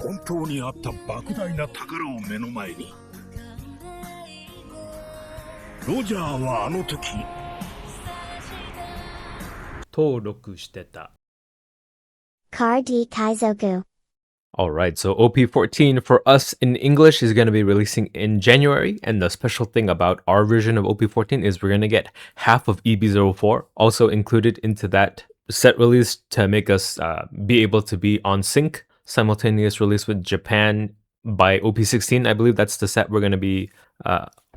本当にあった莫大な宝を目の前に。ロジャーはあの時登録してた。Card Kaizoku. Alright, so OP14 for us in English is going to be releasing in January, and the special thing about our version of OP14 is we're going to get half of EB04 also included into that set release to make us be able to be on sync, simultaneous release with Japan by OP16. I believe that's the set we're going to be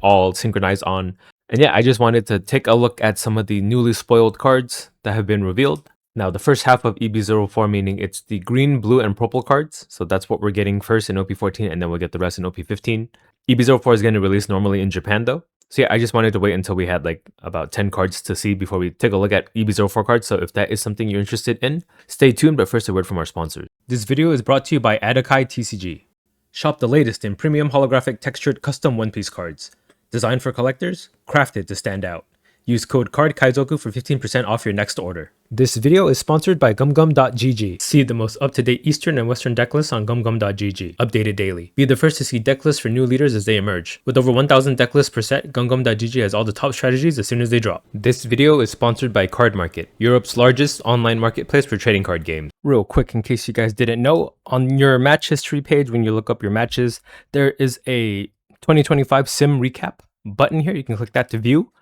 all synchronized on. And yeah, I just wanted to take a look at some of the newly spoiled cards that have been revealed. Now, the first half of EB04, meaning it's the green, blue, and purple cards. So that's what we're getting first in OP14, and then we'll get the rest in OP15. EB04 is going to release normally in Japan, though. So yeah, I just wanted to wait until we had like about 10 cards to see before we take a look at EB04 cards. So if that is something you're interested in, stay tuned. But first, a word from our sponsors. This video is brought to you by OPTCG. Shop the latest in premium holographic textured custom One Piece cards. Designed for collectors, crafted to stand out. Use code Kaizoku for 15% off your next order. This video is sponsored by gumgum.gg. See the most up-to-date Eastern and Western deck lists on gumgum.gg, updated daily. Be the first to see deck lists for new leaders as they emerge. With over 1,000 deck lists per set, gumgum.gg has all the top strategies as soon as they drop. This video is sponsored by Card Market, Europe's largest online marketplace for trading card games. Real quick, in case you guys didn't know, on your match history page, when you look up your matches, there is a 2025 Sim Recap button here. You can click that to view.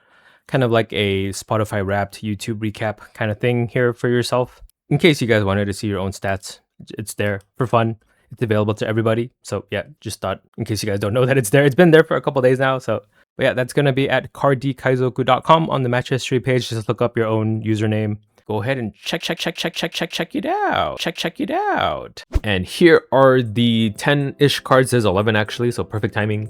Kind of like a Spotify Wrapped YouTube recap kind of thing here for yourself. In case you guys wanted to see your own stats, it's there for fun. It's available to everybody. So yeah, just thought in case you guys don't know that it's there. It's been there for a couple days now. So but yeah, that's going to be at cardkaizoku.com on the match history page. Just look up your own username. Go ahead and check it out. Check it out. And here are the 10-ish cards. There's 11 actually, so perfect timing.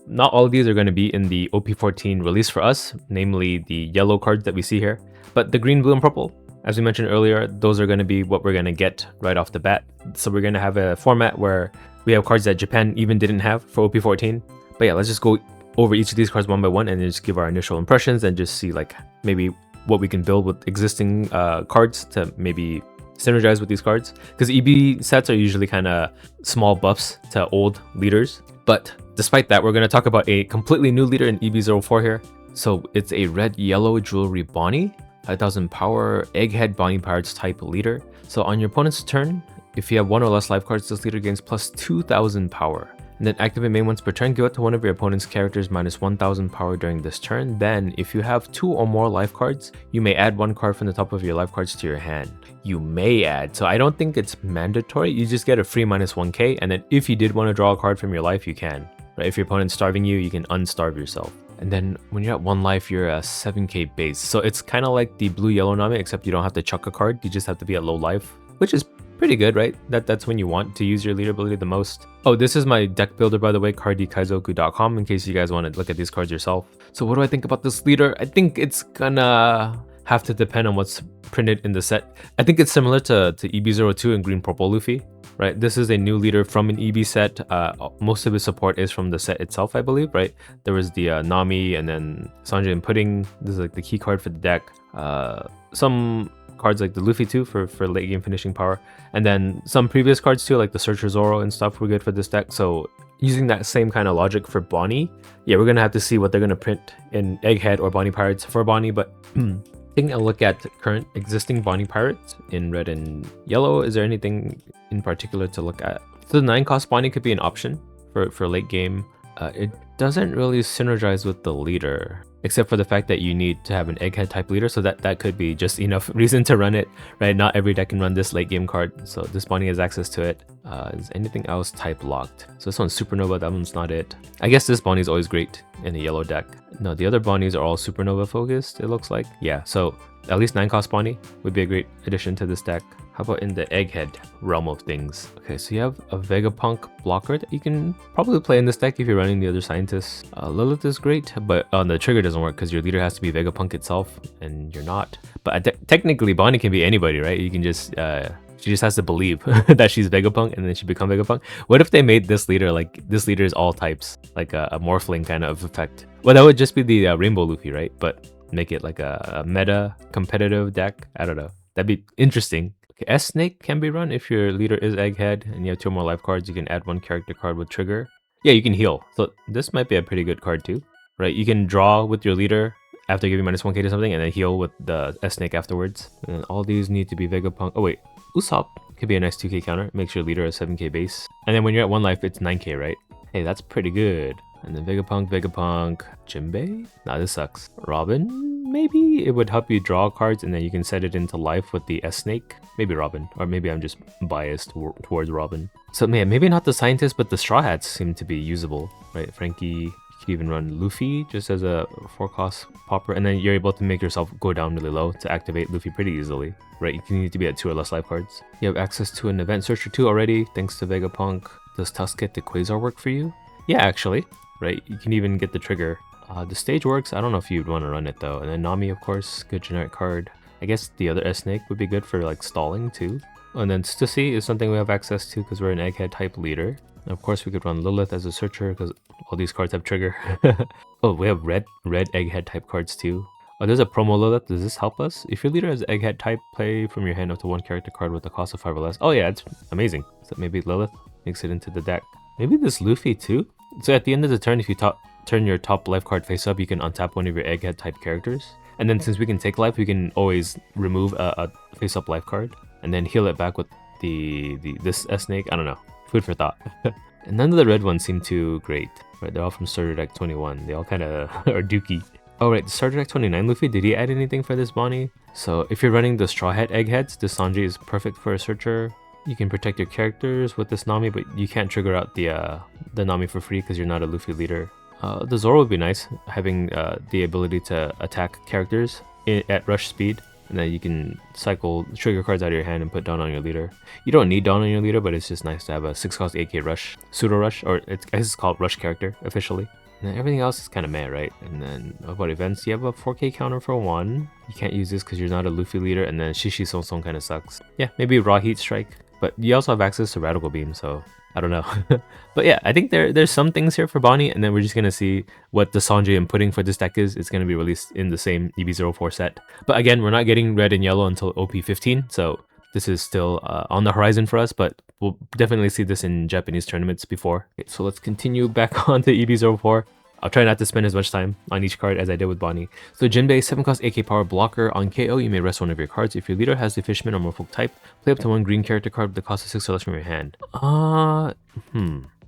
Not all of these are going to be in the OP14 release for us, namely the yellow cards that we see here. But the green, blue, and purple, as we mentioned earlier, those are going to be what we're going to get right off the bat. So we're going to have a format where we have cards that Japan even didn't have for OP14. But yeah, let's just go over each of these cards one by one and then just give our initial impressions and just see like maybe what we can build with existing cards to maybe synergize with these cards. Because EB sets are usually kind of small buffs to old leaders. But despite that, we're going to talk about a completely new leader in EB04 here. So it's a red-yellow jewelry Bonnie, 5000 power, egghead Bonnie Pirates type leader. So on your opponent's turn, if you have one or less life cards, this leader gains plus 2000 power. And then activate main once per turn, give it to one of your opponent's characters minus 1000 power during this turn. Then, if you have 2 or more life cards, you may add 1 card from the top of your life cards to your hand. You may add, so I don't think it's mandatory. You just get a free minus 1k, and then if you did want to draw a card from your life, you can. Right? If your opponent's starving you, you can unstarve yourself. And then when you're at 1 life, you're a 7k base. So it's kind of like the blue-yellow Nami, except you don't have to chuck a card. You just have to be at low life, which is pretty good, right? That's when you want to use your leader ability the most. Oh, this is my deck builder, by the way, cardkaizoku.com, in case you guys want to look at these cards yourself. So what do I think about this leader? I think it's gonna have to depend on what's printed in the set. I think it's similar to EB02 and Green Purple Luffy, right? This is a new leader from an EB set. Most of his support is from the set itself, I believe, right? There was the Nami and then Sanjay and Pudding. This is like the key card for the deck. Some cards like the Luffy too for late game finishing power, and then some previous cards too like the Searcher Zoro and stuff were good for this deck. So using that same kind of logic for Bonnie, yeah, we're gonna have to see what they're gonna print in Egghead or Bonnie Pirates for Bonnie. But taking a look at current existing Bonnie Pirates in red and yellow, is there anything in particular to look at? So the 9-cost Bonnie could be an option for late game. It doesn't really synergize with the leader, except for the fact that you need to have an egghead type leader, so that could be just enough reason to run it, right? Not every deck can run this late game card, so this Bonnie has access to it. Is anything else type locked? So this one's Supernova, that one's not it. I guess this Bonnie is always great in a yellow deck. No, the other Bonnies are all Supernova focused, it looks like. Yeah, so at least 9-cost Bonnie would be a great addition to this deck. How about in the Egghead realm of things? Okay, so you have a Vegapunk blocker that you can probably play in this deck if you're running the other scientists. Lilith is great, but the trigger doesn't work because your leader has to be Vegapunk itself, and you're not. But technically, Bonnie can be anybody, right? You can just she just has to believe that she's Vegapunk, and then she becomes Vegapunk. What if they made this leader like this leader is all types, like a Morphling kind of effect? Well, that would just be the Rainbow Luffy, right? But make it like a meta competitive deck. I don't know. That'd be interesting. Okay, S-Snake can be run if your leader is Egghead and you have 2 more life cards. You can add 1 character card with trigger. Yeah, you can heal. So this might be a pretty good card too, right? You can draw with your leader after giving -1k to something and then heal with the S-Snake afterwards. And all these need to be Vegapunk. Oh wait, Usopp could be a nice 2k counter. Makes your leader a 7k base. And then when you're at 1 life, it's 9k, right? Hey, that's pretty good. And then Vegapunk, Jinbei? Nah, this sucks. Robin? Maybe it would help you draw cards and then you can set it into life with the S-Snake. Maybe Robin, or maybe I'm just biased towards Robin. So yeah, maybe not the scientist, but the Straw Hats seem to be usable, right? Frankie, you could even run Luffy just as a 4-cost popper, and then you're able to make yourself go down really low to activate Luffy pretty easily, right? You need to be at 2 or less life cards. You have access to an event searcher too already, thanks to Vegapunk. Does Tusk get the Quasar work for you? Yeah, actually, right? You can even get the trigger. The stage works. I don't know if you'd want to run it though. And then Nami, of course, good generic card. I guess the other S-Snake would be good for like stalling too. And then Stussy is something we have access to because we're an Egghead type leader. And of course we could run Lilith as a searcher because all these cards have trigger. Oh, we have red Egghead type cards too. Oh, there's a promo Lilith. Does this help us? If your leader has Egghead type, play from your hand up to 1 character card with a cost of 5 or less. Oh yeah, it's amazing. So maybe Lilith makes it into the deck. Maybe this Luffy too? So at the end of the turn, if you turn your top life card face up, you can untap one of your Egghead type characters. And then since we can take life, we can always remove a face up life card and then heal it back with this S-Snake. I don't know. Food for thought. And none of the red ones seem too great. Right, they're all from starter deck 21. They all kind of are dookie. Oh right, the starter deck 29 Luffy, did he add anything for this Bonnie? So if you're running the Straw Hat Eggheads, this Sanji is perfect for a searcher. You can protect your characters with this Nami, but you can't trigger out the Nami for free because you're not a Luffy leader. The Zoro would be nice, having the ability to attack characters at rush speed, and then you can cycle trigger cards out of your hand and put Dawn on your leader. You don't need Dawn on your leader, but it's just nice to have a 6-cost 8k rush, pseudo rush, or I guess it's called rush character officially. And then everything else is kind of meh, right? And then about events, you have a 4k counter for 1. You can't use this because you're not a Luffy leader, and then Shishi Song Song kind of sucks. Yeah, maybe Raw Heat Strike, but you also have access to Radical Beam, so I don't know. But yeah, I think there's some things here for Bonnie, and then we're just going to see what the Sanji inputting for this deck is. It's going to be released in the same EB04 set. But again, we're not getting red and yellow until OP15, so this is still on the horizon for us, but we'll definitely see this in Japanese tournaments before. Okay, so let's continue back on to EB04. I'll try not to spend as much time on each card as I did with Bonnie. So Jinbei, 7-cost 8k power blocker. On KO, you may rest one of your cards. If your leader has the Fishman or Merfolk type, play up to 1 green character card with the cost of 6 or less from your hand. I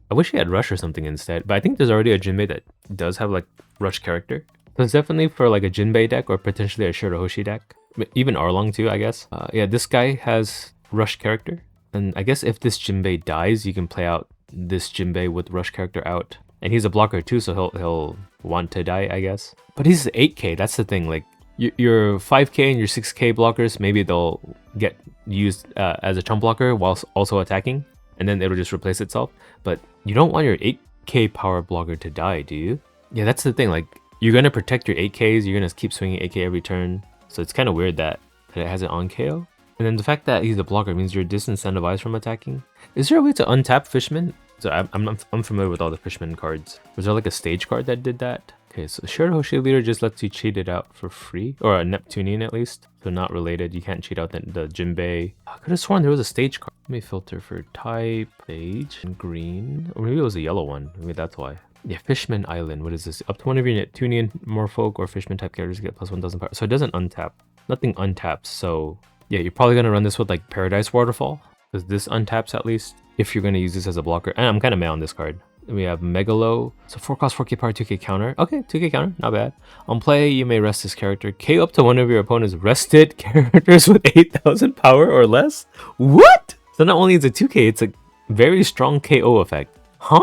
wish he had Rush or something instead, but I think there's already a Jinbei that does have like Rush character. So it's definitely for like a Jinbei deck or potentially a Shirahoshi deck. Even Arlong too, I guess. Yeah, this guy has Rush character. And I guess if this Jinbei dies, you can play out this Jinbei with Rush character out. And he's a blocker too, so he'll want to die, I guess. But he's 8k, that's the thing. Like your 5k and your 6k blockers, maybe they'll get used as a chump blocker whilst also attacking, and then it'll just replace itself. But you don't want your 8k power blocker to die, do you? Yeah, that's the thing. Like you're gonna protect your 8ks, you're gonna keep swinging 8k every turn. So it's kind of weird that it has it on KO. And then the fact that he's a blocker means you're disincentivized from attacking. Is there a way to untap Fishman? So I'm unfamiliar with all the Fishman cards. Was there like a stage card that did that? Okay, so Shirahoshi leader just lets you cheat it out for free, or a Neptunian at least. So not related. You can't cheat out the Jinbei. I could have sworn there was a stage card. Let me filter for type, stage, and green. Or maybe it was a yellow one. Maybe that's why. Yeah, Fishman Island. What is this? Up to 1 of your Neptunian, Merfolk, or Fishman type characters get plus 1,000 power. So it doesn't untap. Nothing untaps. So yeah, you're probably gonna run this with like Paradise Waterfall, because this untaps at least if you're gonna use this as a blocker. And I'm kind of mad on this card. Then we have Megalo. So 4-cost 4k power, 2k counter. Okay, 2k counter, not bad. On play, you may rest this character. KO up to 1 of your opponent's rested characters with 8,000 power or less. What? So not only is it 2k, it's a very strong KO effect. Huh?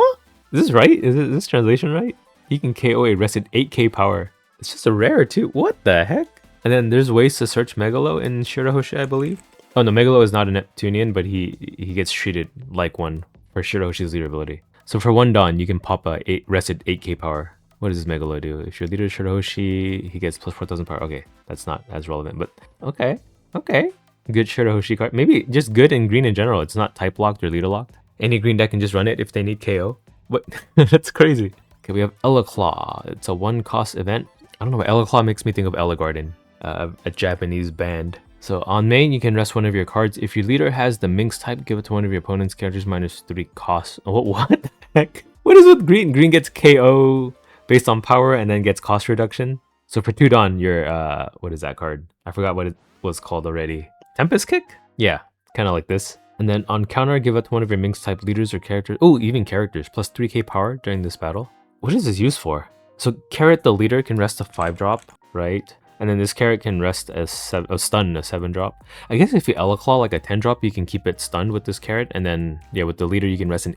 Is this right? Is this translation right? You can KO a rested 8k power. It's just a rare too. What the heck? And then there's ways to search Megalo in Shirahoshi, I believe. Oh no, Megalo is not a Neptunian, but he gets treated like one for Shirahoshi's leader ability. So for 1 Dawn, you can pop a rested 8k power. What does this Megalo do? If your leader is Shirahoshi, he gets plus 4,000 power. Okay, that's not as relevant, but okay. Good Shirahoshi card. Maybe just good in green in general. It's not type locked or leader locked. Any green deck can just run it if they need KO. What? That's crazy. Okay, we have Ella Claw. It's a 1-cost event. I don't know, Ella Claw makes me think of Ella Garden, a Japanese band. So on main, you can rest one of your cards. If your leader has the Minx type, give it to one of your opponent's characters -3 cost. Oh, what the heck? What is with green? Green gets KO based on power and then gets cost reduction. So for 2 Dawn, your what is that card? I forgot what it was called already. Tempest Kick? Yeah, kind of like this. And then on counter, give it to one of your Minx type leaders or characters. Oh, even characters, plus 3k power during this battle. What is this used for? So Carrot the leader can rest a 5-drop, right? And then this carrot can rest a stun, a 7-drop. I guess if you Claw like a 10-drop, you can keep it stunned with this carrot. And then, yeah, with the leader, you can rest an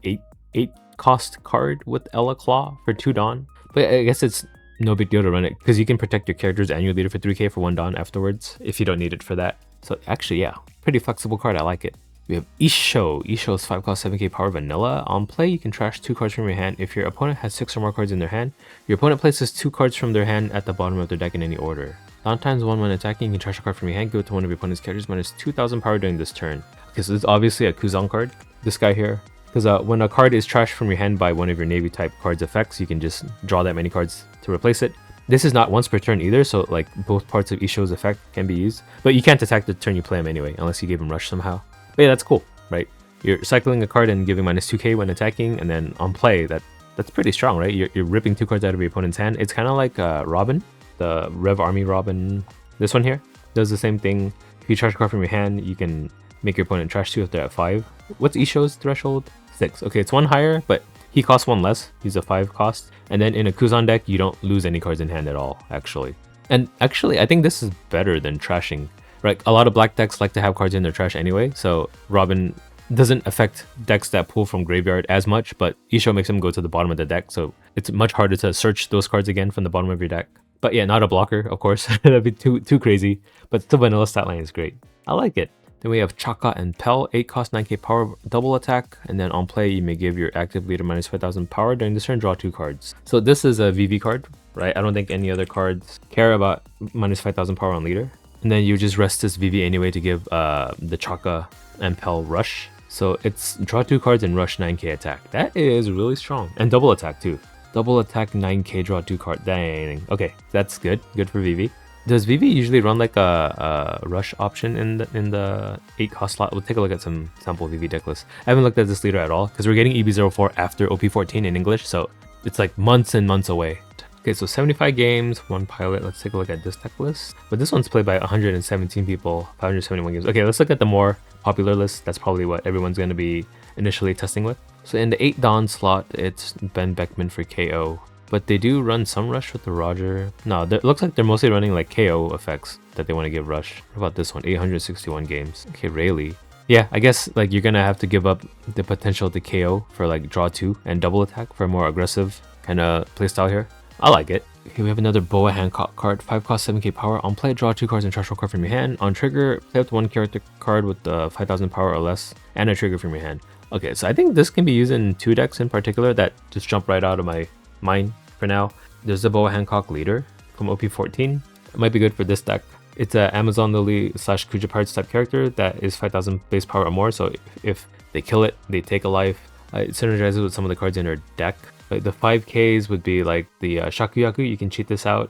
8 cost card with Claw for 2 Dawn. But I guess it's no big deal to run it because you can protect your characters and your leader for 3k for 1 Dawn afterwards if you don't need it for that. So actually, yeah, pretty flexible card. I like it. We have Isho. Isho is 5 cost 7k power vanilla. On play, you can trash 2 cards from your hand. If your opponent has 6 or more cards in their hand, your opponent places 2 cards from their hand at the bottom of their deck in any order. Dawn times 1 when attacking, you can trash a card from your hand, give it to one of your opponent's characters -2000 power during this turn. Okay, so this is obviously a Kuzan card, this guy here. Because when a card is trashed from your hand by one of your Navy type cards effects, you can just draw that many cards to replace it. This is not once per turn either, so like both parts of Isho's effect can be used. But you can't attack the turn you play him anyway, unless you gave him rush somehow. But yeah, that's cool, right? You're cycling a card and giving -2k when attacking, and then on play, that's pretty strong, right? You're ripping 2 cards out of your opponent's hand. It's kind of like Robin, the Rev Army Robin. This one here does the same thing. If you trash a card from your hand, you can make your opponent trash 2 if they're at 5. What's Isho's threshold? 6. Okay, it's 1 higher, but he costs 1 less. He's a 5 cost. And then in a Kuzan deck, you don't lose any cards in hand at all, actually. And actually, I think this is better than trashing. Right, a lot of black decks like to have cards in their trash anyway, so Robin doesn't affect decks that pull from graveyard as much, but Isho makes them go to the bottom of the deck, so it's much harder to search those cards again from the bottom of your deck. But yeah, not a blocker, of course. That'd be too crazy, but still vanilla stat line is great. I like it. Then we have Chaka and Pell, 8 cost 9k power double attack, and then on play you may give your active leader -5000 power during this turn, draw 2 cards. So this is a VV card, right? I don't think any other cards care about -5000 power on leader. And then you just rest this VV anyway to give the Chaka and Pell rush. So it's draw 2 cards and rush 9k attack. That is really strong. And double attack too. Double attack 9k, draw 2 cards. Dang. Okay, that's good. Good for VV. Does VV usually run like a rush option in the 8 cost slot? We'll take a look at some sample VV deck lists. I haven't looked at this leader at all because we're getting EB04 after OP14 in English, so it's like months and months away. Okay, so 75 games, 1 pilot. Let's take a look at this deck list. But this one's played by 117 people, 571 games. Okay, let's look at the more popular list. That's probably what everyone's going to be initially testing with. So in the 8 Dawn slot, it's Ben Beckman for KO. But they do run some rush with the Roger. No, it looks like they're mostly running like KO effects that they want to give rush. What about this one? 861 games. Okay, Rayleigh. Yeah, I guess like you're going to have to give up the potential to KO for like draw 2 and double attack for a more aggressive kind of playstyle here. I like it. Okay, we have another Boa Hancock card. 5 cost 7k power. On play, draw 2 cards and trash 1 card from your hand. On trigger, play up to 1 character card with 5000 power or less and a trigger from your hand. Okay, so I think this can be used in 2 decks in particular that just jump right out of my mind for now. There's the Boa Hancock leader from OP14. It might be good for this deck. It's a Amazon Lily / Kuja Parts type character that is 5000 base power or more. So if they kill it, they take a life. It synergizes with some of the cards in their deck. Like the 5Ks would be like the Shakuyaku. You can cheat this out.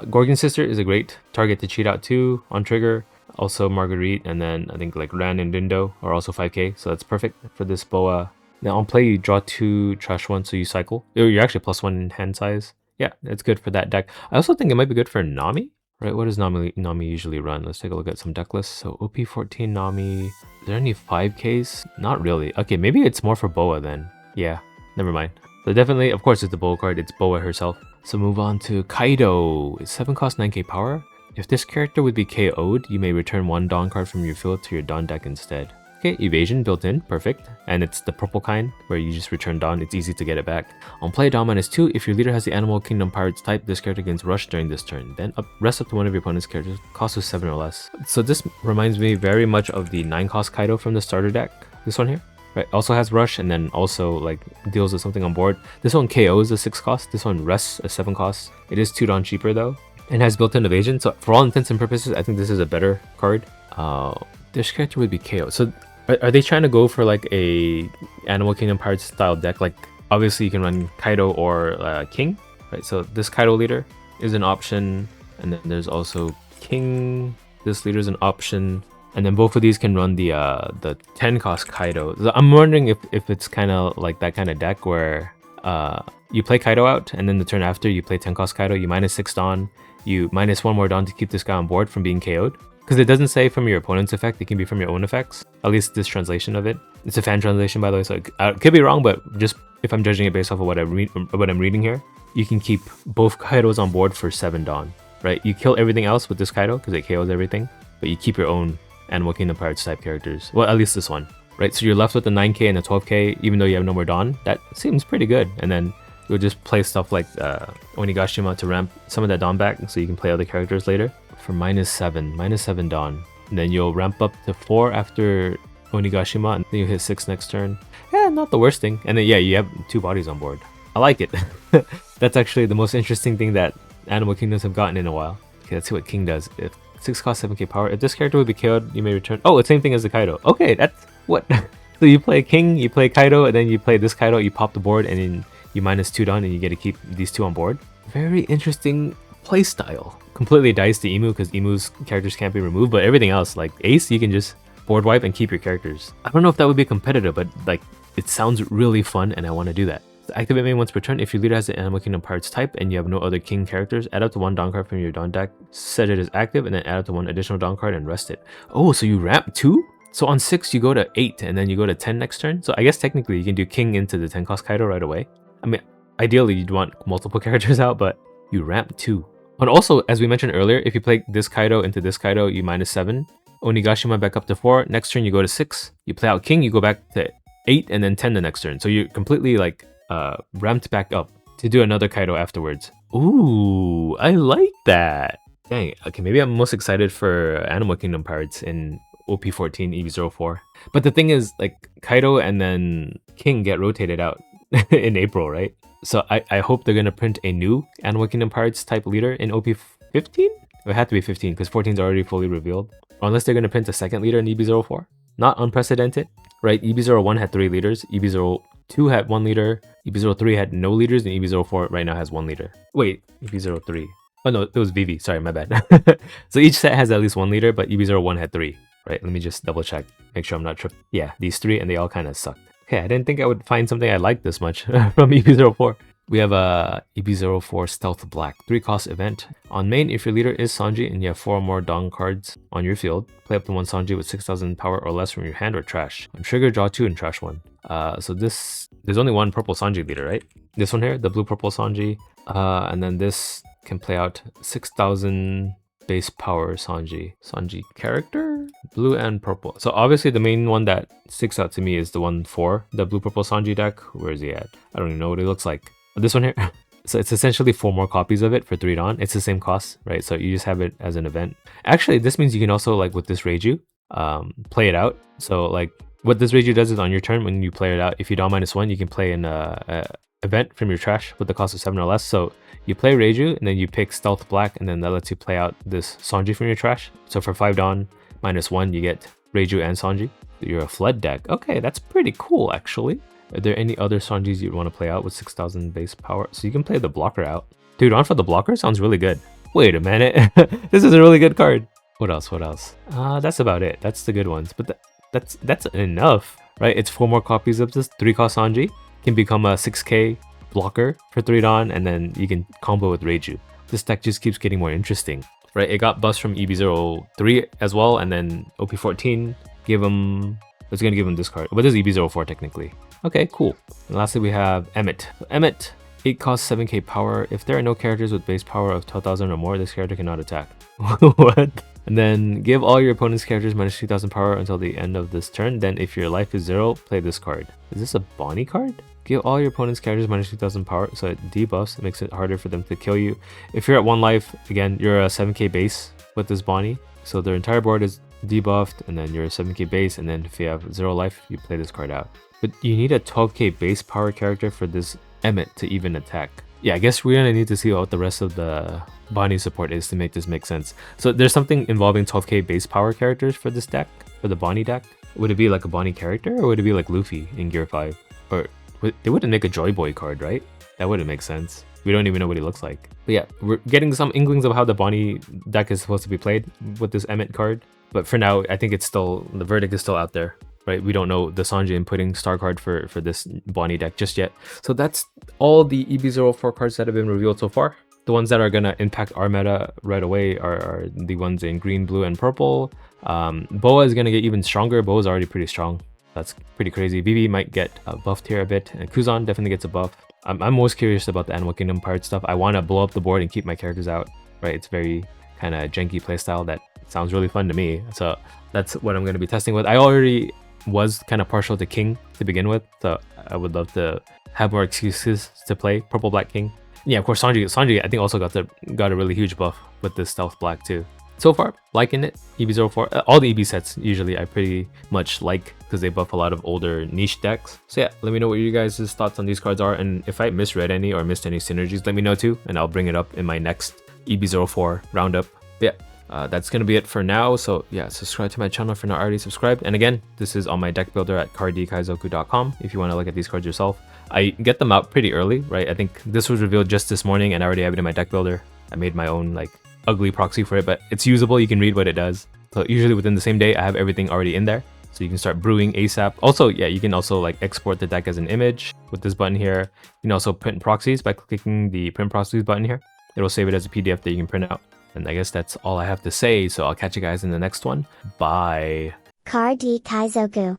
Gorgon Sister is a great target to cheat out too on trigger. Also Marguerite, and then I think like Ran and Dindo are also 5k, so that's perfect for this Boa. Now on play, you draw 2, trash 1, so you cycle. You're actually +1 in hand size. Yeah, it's good for that deck. I also think it might be good for Nami. Right, what does Nami usually run? Let's take a look at some deck lists. So OP14 Nami. Is there any 5Ks? Not really. Okay, maybe it's more for Boa then. Yeah, never mind. So definitely, of course, it's the Boa card. It's Boa herself. So move on to KAIDO. It's 7 cost 9k power. If this character would be KO'd, you may return 1 Dawn card from your field to your Dawn deck instead. Okay, evasion built in, perfect. And it's the purple kind, where you just return Dawn, it's easy to get it back. On play, Dawn -2, if your leader has the Animal Kingdom Pirates type, this character gains rush during this turn. Then rest up to one of your opponent's characters, cost of 7 or less. So this reminds me very much of the 9 cost KAIDO from the starter deck. This one here, right? Also has rush and then also like deals with something on board. This one KOs a 6 cost, this one rests a 7 cost. It is 2 Dawn cheaper though, and has built-in evasion. So for all intents and purposes, I think this is a better card. This character would be KO. So are they trying to go for like a Animal Kingdom Pirates style deck? Like obviously you can run KAIDO or King, right? So this KAIDO leader is an option, and then there's also King This leader is an option. And then both of these can run the 10 cost Kaido. So I'm wondering if it's kind of like that kind of deck where you play Kaido out, and then the turn after you play 10 cost Kaido, you -6 Dawn, you -1 more Dawn to keep this guy on board from being KO'd. Because it doesn't say from your opponent's effect, it can be from your own effects. At least this translation of it. It's a fan translation, by the way, so it could be wrong, but just if I'm judging it based off of what I'm reading here, you can keep both Kaidos on board for 7 Dawn, right? You kill everything else with this Kaido because it KOs everything, but you keep your own Animal Kingdom Pirates type characters. Well, at least this one, right? So you're left with the 9k and the 12k, even though you have no more Dawn. That seems pretty good. And then you'll just play stuff like Onigashima to ramp some of that Dawn back, so you can play other characters later for -7 Dawn. And then you'll ramp up to 4 after Onigashima, and then you hit 6 next turn. Yeah, not the worst thing. And then yeah, you have 2 bodies on board. I like it. That's actually the most interesting thing that Animal Kingdoms have gotten in a while. Okay, let's see what King does. If 6 cost 7k power. If this character would be KO'd, you may return. Oh, it's same thing as the Kaido. Okay, that's what. So you play King, you play Kaido, and then you play this Kaido, you pop the board, and then you -2 Dawn, and you get to keep these 2 on board. Very interesting playstyle. Completely diced the Emu because Emu's characters can't be removed, but everything else, like Ace, you can just board wipe and keep your characters. I don't know if that would be competitive, but like it sounds really fun, and I want to do that. Activate main once per turn. If your leader has the Animal Kingdom Pirates type and you have no other King characters, add up to 1 Dawn card from your Dawn deck, set it as active, and then add up to 1 additional Dawn card and rest it. Oh, so you ramp 2? So on 6 you go to 8 and then you go to 10 next turn. So I guess technically you can do King into the 10 cost Kaido right away. I mean, ideally you'd want multiple characters out, but you ramp 2. And also, as we mentioned earlier, if you play this Kaido into this Kaido, you -7. Onigashima back up to 4. Next turn you go to 6. You play out King, you go back to 8 and then 10 the next turn. So you're completely like ramped back up to do another Kaido afterwards. Ooh, I like that. Dang, okay, maybe I'm most excited for Animal Kingdom Pirates in OP14 EB04. But the thing is, like, Kaido and then King get rotated out in April, right? So I hope they're gonna print a new Animal Kingdom Pirates type leader in OP15? It would have to be 15 because 14 is already fully revealed. Or unless they're gonna print a second leader in EB04. Not unprecedented, right? EB01 had 3 leaders, EB02 had 1 leader, EB03 had no leaders, and EB04 right now has 1 leader. Wait, EB03. Oh no, it was VV. Sorry, my bad. So each set has at least 1 leader, but EB01 had 3. Right, let me just double check. Make sure I'm not tripping. Yeah, these 3, and they all kind of sucked. Okay, I didn't think I would find something I liked this much from EB04. We have a EB04 Stealth Black 3 cost event. On main, if your leader is Sanji and you have 4 or more Dawn cards on your field, play up to 1 Sanji with 6,000 power or less from your hand or trash. On trigger, draw 2 and trash 1. So there's only 1 purple Sanji leader, right? This one here, the blue purple Sanji. And then this can play out 6,000 base power Sanji character, blue and purple. So obviously the main one that sticks out to me is the one for the blue purple Sanji deck. Where is he at? I don't even know what it looks like. This one here. So it's essentially 4 more copies of it for 3 Dawn. It's the same cost, right? So you just have it as an event. Actually, this means you can also, like with this Reiju, play it out. So like what this Reiju does is on your turn when you play it out, if you Dawn -1, you can play an event from your trash with the cost of 7 or less. So you play Reiju and then you pick Stealth Black, and then that lets you play out this Sanji from your trash. So for 5 Dawn -1, you get Reiju and Sanji. You're a flood deck. Okay, that's pretty cool actually. Are there any other Sanjis you'd want to play out with 6,000 base power? So you can play the blocker out. Dude, on for the blocker sounds really good. Wait a minute. This is a really good card. What else? That's about it. That's the good ones. But that's enough, right? It's 4 more copies of this 3 cost Sanji. Can become a 6k blocker for 3 Dawn, and then you can combo with Reiju. This deck just keeps getting more interesting, right? It got buffed from EB03 as well, and then OP14 gave him... It's going to give him this card, but this is EB04 technically. Okay, cool. And lastly, we have Emmet. So Emmet, 8 cost 7k power. If there are no characters with base power of 12,000 or more, this character cannot attack. What? And then give all your opponent's characters -2,000 power until the end of this turn. Then if your life is 0, play this card. Is this a Bonnie card? Give all your opponent's characters -2,000 power, so it debuffs. It makes it harder for them to kill you. If you're at 1 life, again, you're a 7k base with this Bonnie. So their entire board is debuffed, and then you're a 7k base, and then if you have 0 life, you play this card out. But you need a 12k base power character for this Emmet to even attack. Yeah, I guess we're gonna need to see what the rest of the Bonnie support is to make this make sense. So there's something involving 12k base power characters for this deck, for the Bonnie deck. Would it be like a Bonnie character, or would it be like Luffy in Gear 5? Or they wouldn't make a Joy Boy card, right? That wouldn't make sense. We don't even know what he looks like. But yeah, we're getting some inklings of how the Bonnie deck is supposed to be played with this Emmett card. But for now, I think it's still, the verdict is still out there, right? We don't know the Sanji inputting star card for this Bonnie deck just yet. So that's all the EB04 cards that have been revealed so far. The ones that are going to impact our meta right away are the ones in green, blue, and purple. Boa is going to get even stronger. Boa is already pretty strong. That's pretty crazy. Vivi might get buffed here a bit, and Kuzan definitely gets a buff. I'm most curious about the Animal Kingdom pirate stuff. I want to blow up the board and keep my characters out, right? It's very kind of janky playstyle that sounds really fun to me. So that's what I'm going to be testing with. I already was kind of partial to King to begin with, so I would love to have more excuses to play Purple Black King. Yeah, of course, Sanji I think also got a really huge buff with this Stealth Black too. So far, liking it. EB04, all the EB sets usually I pretty much like because they buff a lot of older niche decks. So yeah, let me know what you guys' thoughts on these cards are, and if I misread any or missed any synergies, let me know too, and I'll bring it up in my next EB04 roundup. But yeah, that's gonna be it for now. So yeah, subscribe to my channel if you're not already subscribed. And again, this is on my deck builder at Kaizoku.com if you want to look at these cards yourself. I get them out pretty early, right? I think this was revealed just this morning and I already have it in my deck builder. I made my own like ugly proxy for it, but it's usable. You can read what it does. So usually within the same day, I have everything already in there. So you can start brewing ASAP. Also, yeah, you can also like export the deck as an image with this button here. You can also print proxies by clicking the print proxies button here. It'll save it as a PDF that you can print out. And I guess that's all I have to say. So I'll catch you guys in the next one. Bye. Card Kaizoku.